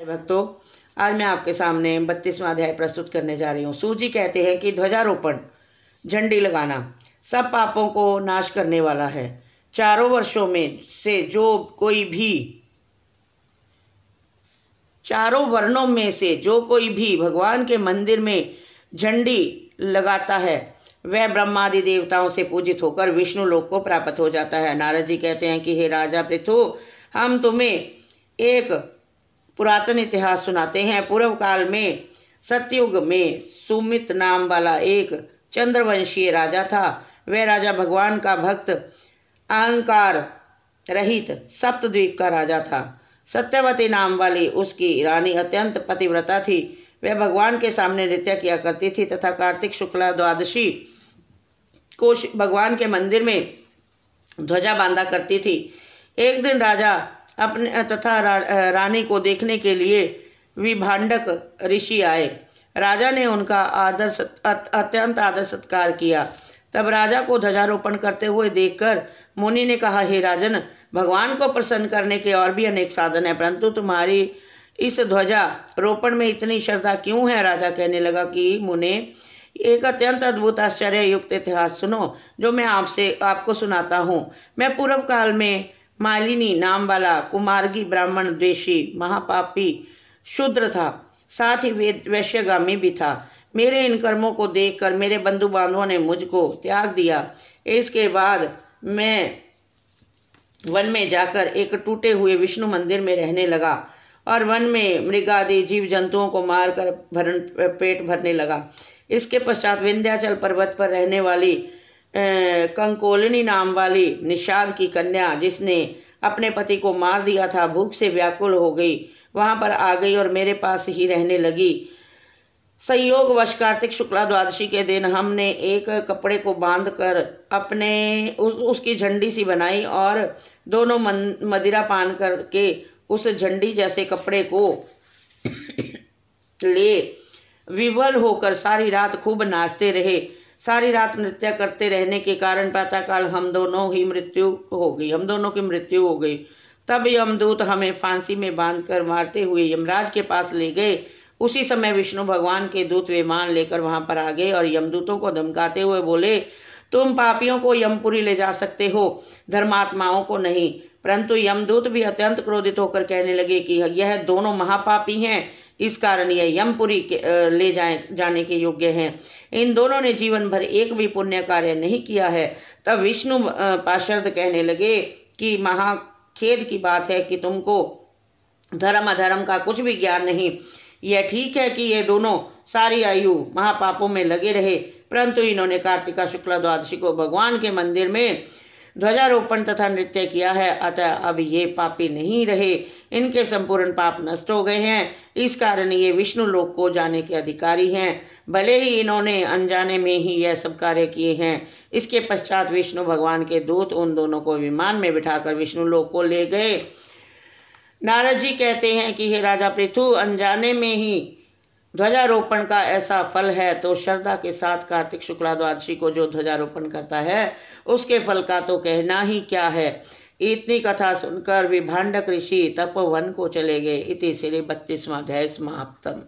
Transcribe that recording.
भक्तों, आज मैं आपके सामने 32वां अध्याय प्रस्तुत करने जा रही हूँ। सूत जी कहते हैं कि ध्वजारोपण, झंडी लगाना सब पापों को नाश करने वाला है। चारों वर्षों में से जो कोई भी, चारों वर्णों में से जो कोई भी भगवान के मंदिर में झंडी लगाता है वह ब्रह्मादि देवताओं से पूजित होकर विष्णु लोक को प्राप्त हो जाता है। नारद जी कहते हैं कि हे राजा पृथु, हम तुम्हें एक पुरातन इतिहास सुनाते हैं। पूर्व काल में सतयुग में सुमित नाम वाला एक चंद्रवंशीय राजा था। वह राजा भगवान का भक्त, अहंकार रहित सप्तद्वीप का राजा था। सत्यवती नाम वाली उसकी रानी अत्यंत पतिव्रता थी। वह भगवान के सामने नृत्य किया करती थी तथा कार्तिक शुक्ला द्वादशी को भगवान के मंदिर में ध्वजा बांधा करती थी। एक दिन राजा अपने तथा रानी को देखने के लिए विभांडक ऋषि आए। राजा ने उनका अत्यंत आदर सत्कार किया। तब राजा को ध्वजारोपण करते हुए देखकर मुनि ने कहा, हे राजन, भगवान को प्रसन्न करने के और भी अनेक साधन हैं, परंतु तुम्हारी इस ध्वजारोपण में इतनी श्रद्धा क्यों है? राजा कहने लगा कि मुने, एक अत्यंत अद्भुत आश्चर्य युक्त इतिहास सुनो जो मैं आपको सुनाता हूँ। मैं पूर्व काल में मालिनी नाम वाला कुमार्गी ब्राह्मण द्वेषी महापापी शूद्र था, साथ ही वैश्यगामी भी था। मेरे इन कर्मों को देखकर मेरे बंधु बांधवों ने मुझको त्याग दिया। इसके बाद मैं वन में जाकर एक टूटे हुए विष्णु मंदिर में रहने लगा और वन में मृगादि जीव जंतुओं को मारकर पेट भरने लगा। इसके पश्चात विंध्याचल पर्वत पर रहने वाली कंकोलिनी नाम वाली निषाद की कन्या, जिसने अपने पति को मार दिया था, भूख से व्याकुल हो गई, वहां पर आ गई और मेरे पास ही रहने लगी। संयोगवश कार्तिक शुक्ला द्वादशी के दिन हमने एक कपड़े को बांधकर उसकी झंडी सी बनाई और दोनों मदिरा पान करके उस झंडी जैसे कपड़े को ले विवल होकर सारी रात खूब नाचते रहे। सारी रात नृत्य करते रहने के कारण प्रातःकाल हम दोनों की मृत्यु हो गई। तब यमदूत हमें फांसी में बांधकर मारते हुए यमराज के पास ले गए। उसी समय विष्णु भगवान के दूत विमान लेकर वहां पर आ गए और यमदूतों को धमकाते हुए बोले, तुम पापियों को यमपुरी ले जा सकते हो, धर्मात्माओं को नहीं। परंतु यमदूत भी अत्यंत क्रोधित होकर कहने लगे कि यह दोनों महापापी हैं, इस कारण यह यमपुरी ले जाने के योग्य हैं। इन दोनों ने जीवन भर एक भी पुण्य कार्य नहीं किया है। तब विष्णु पार्षद कहने लगे कि महाखेद की बात है कि तुमको धर्म अधर्म का कुछ भी ज्ञान नहीं। यह ठीक है कि ये दोनों सारी आयु महापापों में लगे रहे, परंतु इन्होंने कार्तिका शुक्ला द्वादशी को भगवान के मंदिर में ध्वजारोपण तथा नृत्य किया है, अतः अब ये पापी नहीं रहे। इनके संपूर्ण पाप नष्ट हो गए हैं, इस कारण ये विष्णु लोक को जाने के अधिकारी हैं, भले ही इन्होंने अनजाने में ही यह सब कार्य किए हैं। इसके पश्चात विष्णु भगवान के दूत उन दोनों को विमान में बिठाकर विष्णु लोक को ले गए। नारद जी कहते हैं कि हे राजा पृथु, अनजाने में ही ध्वजारोपण का ऐसा फल है, तो श्रद्धा के साथ कार्तिक शुक्ला द्वादशी को जो ध्वजारोपण करता है उसके फल का तो कहना ही क्या है। इतनी कथा सुनकर विभांडक ऋषि तपोवन को चले गए। इति श्री 32वां अध्याय समाप्तम।